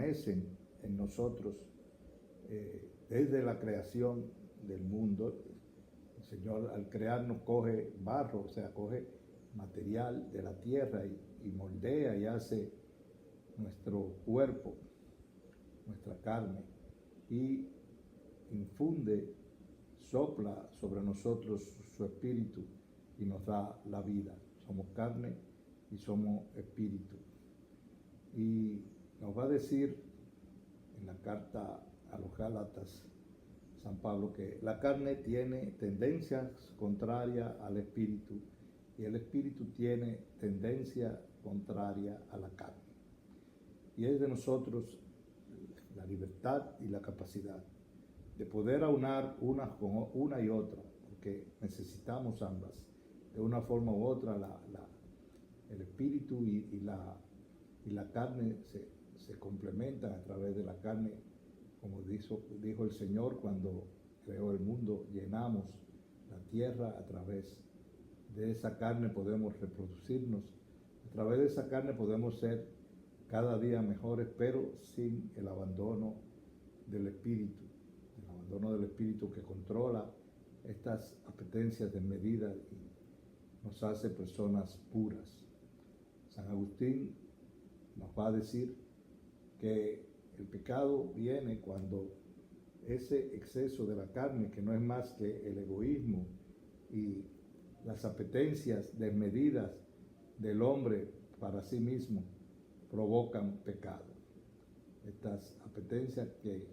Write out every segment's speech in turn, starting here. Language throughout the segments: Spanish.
permanecen en nosotros desde la creación del mundo. El Señor al crearnos coge barro, o sea, coge material de la tierra y moldea y hace nuestro cuerpo, nuestra carne, y infunde, sopla sobre nosotros su espíritu y nos da la vida. Somos carne y somos espíritu. Y nos va a decir en la carta a los Gálatas San Pablo que la carne tiene tendencias contrarias al espíritu y el espíritu tiene tendencia contraria a la carne. Y es de nosotros la libertad y la capacidad de poder aunar una y otra, porque necesitamos ambas. De una forma u otra, el espíritu y la carne se complementan a través de la carne. Como dijo el Señor cuando creó el mundo, llenamos la tierra a través de esa carne, podemos reproducirnos. A través de esa carne podemos ser cada día mejores, pero sin el abandono del espíritu. El abandono del espíritu que controla estas apetencias desmedidas y nos hace personas puras. San Agustín nos va a decir que el pecado viene cuando ese exceso de la carne, que no es más que el egoísmo y las apetencias desmedidas del hombre para sí mismo, provocan pecado. Estas apetencias que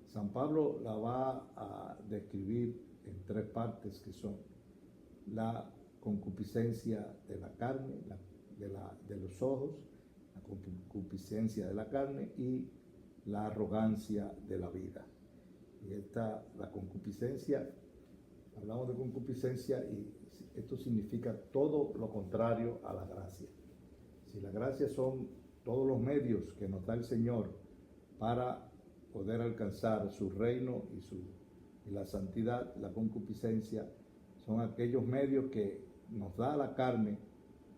San Pablo la va a describir en tres partes, que son la concupiscencia de la carne, de los ojos, la concupiscencia de la carne y la arrogancia de la vida. Y la concupiscencia, hablamos de concupiscencia y esto significa todo lo contrario a la gracia. Si la gracia son todos los medios que nos da el Señor para poder alcanzar su reino y la santidad, la concupiscencia son aquellos medios que nos da la carne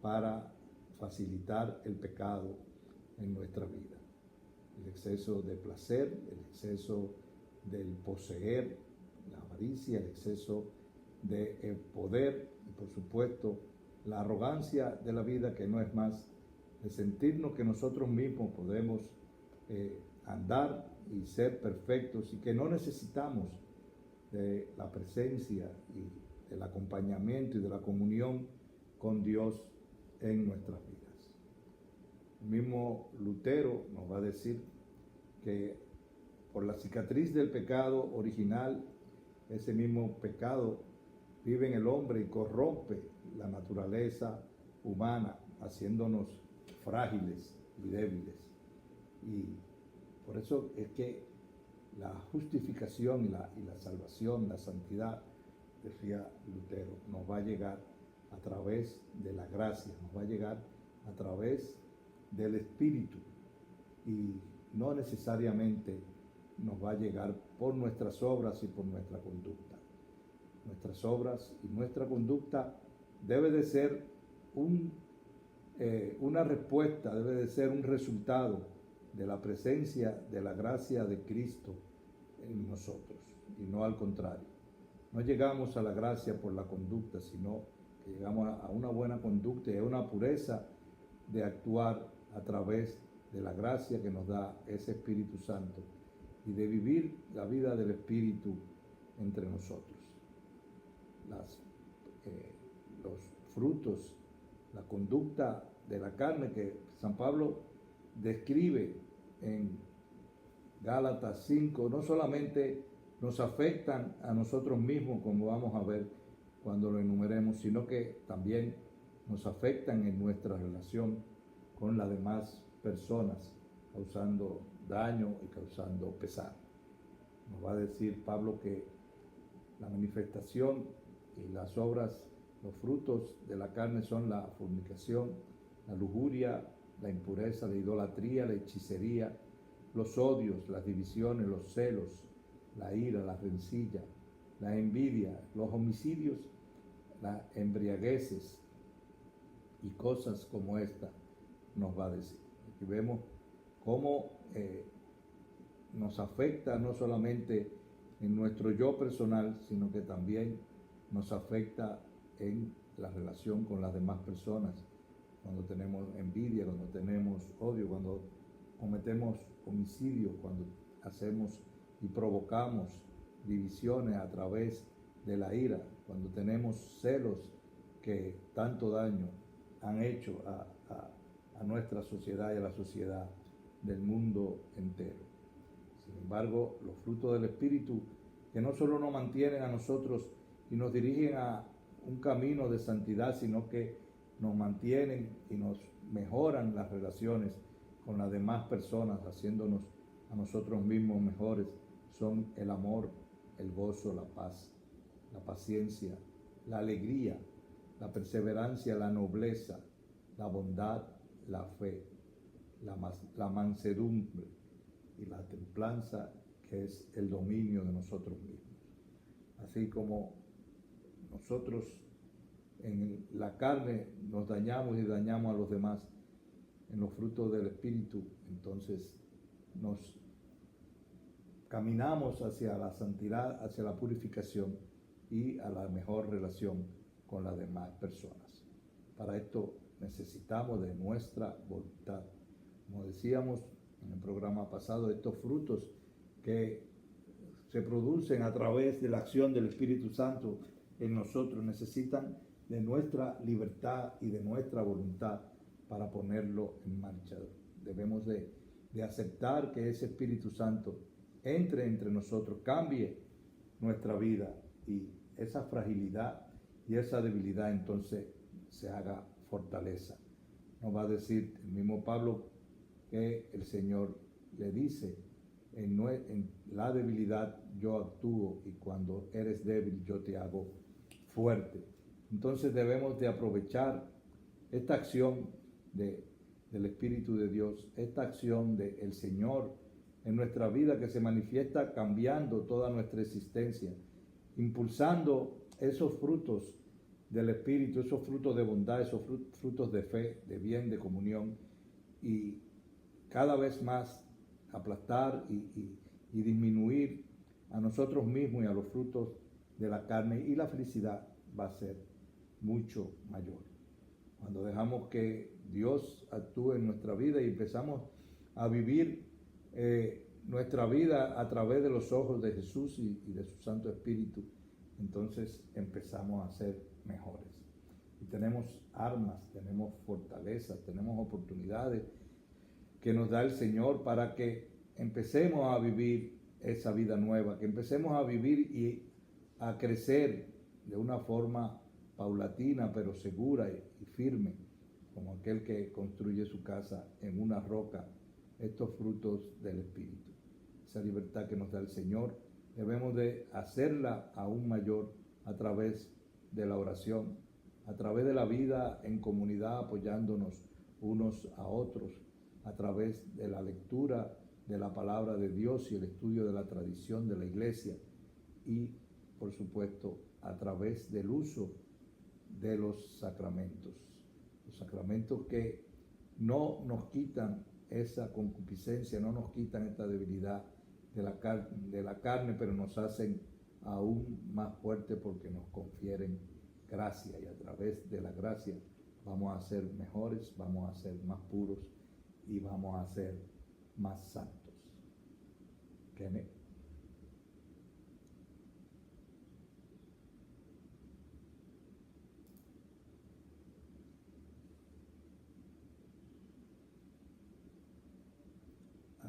para facilitar el pecado en nuestra vida. El exceso de placer, el exceso del poseer, la avaricia, el exceso de poder y por supuesto la arrogancia de la vida, que no es más de sentirnos que nosotros mismos podemos andar y ser perfectos y que no necesitamos de la presencia y del acompañamiento y de la comunión con Dios en nuestras vidas. El mismo Lutero nos va a decir que por la cicatriz del pecado original, ese mismo pecado vive en el hombre y corrompe la naturaleza humana, haciéndonos frágiles y débiles. Y por eso es que la justificación y la salvación, la santidad, decía Lutero, nos va a llegar a través de la gracia, nos va a llegar a través del Espíritu y no necesariamente nos va a llegar por nuestras obras y por nuestra conducta. Nuestras obras y nuestra conducta debe de ser una respuesta, debe de ser un resultado de la presencia de la gracia de Cristo en nosotros y no al contrario. No llegamos a la gracia por la conducta, sino que llegamos a una buena conducta y a una pureza de actuar a través de la gracia que nos da ese Espíritu Santo y de vivir la vida del Espíritu entre nosotros. Los frutos, la conducta de la carne que San Pablo describe en Gálatas 5, no solamente nos afectan a nosotros mismos, como vamos a ver cuando lo enumeremos, sino que también nos afectan en nuestra relación con las demás personas, causando daño y causando pesar. Nos va a decir Pablo que la manifestación y las obras, los frutos de la carne son la fornicación, la lujuria, la impureza, la idolatría, la hechicería, los odios, las divisiones, los celos, la ira, la rencilla, la envidia, los homicidios, las embriagueces y cosas como esta nos va a decir. Aquí vemos cómo nos afecta no solamente en nuestro yo personal, sino que también nos afecta en la relación con las demás personas, cuando tenemos envidia, cuando tenemos odio, cuando cometemos homicidio, cuando hacemos y provocamos divisiones a través de la ira, cuando tenemos celos que tanto daño han hecho a nuestra sociedad y a la sociedad del mundo entero. Sin embargo, los frutos del Espíritu, que no solo nos mantienen a nosotros y nos dirigen a un camino de santidad, sino que nos mantienen y nos mejoran las relaciones con las demás personas, haciéndonos a nosotros mismos mejores, son el amor, el gozo, la paz, la paciencia, la alegría, la perseverancia, la nobleza, la bondad, la fe, la mansedumbre y la templanza, que es el dominio de nosotros mismos. Así como nosotros en la carne nos dañamos y dañamos a los demás, en los frutos del Espíritu, entonces nos caminamos hacia la santidad, hacia la purificación y a la mejor relación con las demás personas. Para esto necesitamos de nuestra voluntad. Como decíamos en el programa pasado, estos frutos que se producen a través de la acción del Espíritu Santo en nosotros necesitan de nuestra libertad y de nuestra voluntad para ponerlo en marcha. Debemos de aceptar que ese Espíritu Santo entre entre nosotros, cambie nuestra vida y esa fragilidad y esa debilidad entonces se haga fortaleza. Nos va a decir el mismo Pablo que el Señor le dice, en la debilidad yo actúo y cuando eres débil yo te hago fuerte. Entonces debemos de aprovechar esta acción del Espíritu de Dios, esta acción del Señor en nuestra vida que se manifiesta cambiando toda nuestra existencia, impulsando esos frutos del Espíritu, esos frutos de bondad, esos frutos de fe, de bien, de comunión, y cada vez más aplastar y disminuir a nosotros mismos y a los frutos de la carne, y la felicidad va a ser mucho mayor. Cuando dejamos que Dios actúe en nuestra vida y empezamos a vivir nuestra vida a través de los ojos de Jesús y de su Santo Espíritu, entonces empezamos a ser mejores. Y tenemos armas, tenemos fortalezas, tenemos oportunidades que nos da el Señor para que empecemos a vivir esa vida nueva, que empecemos a vivir y a crecer de una forma paulatina pero segura y firme, como aquel que construye su casa en una roca, estos frutos del Espíritu. Esa libertad que nos da el Señor, debemos de hacerla aún mayor a través de la oración, a través de la vida en comunidad, apoyándonos unos a otros, a través de la lectura de la palabra de Dios y el estudio de la tradición de la iglesia, y por supuesto a través del uso de los sacramentos que no nos quitan esa concupiscencia, no nos quitan esta debilidad de la carne, pero nos hacen aún más fuertes porque nos confieren gracia, y a través de la gracia vamos a ser mejores, vamos a ser más puros y vamos a ser más santos. Kenneth.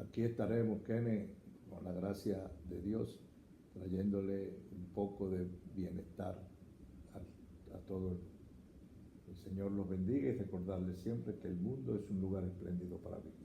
Aquí estaremos, Kenneth, con la gracia de Dios, trayéndole un poco de bienestar a todos. El Señor los bendiga y recordarles siempre que el mundo es un lugar espléndido para vivir.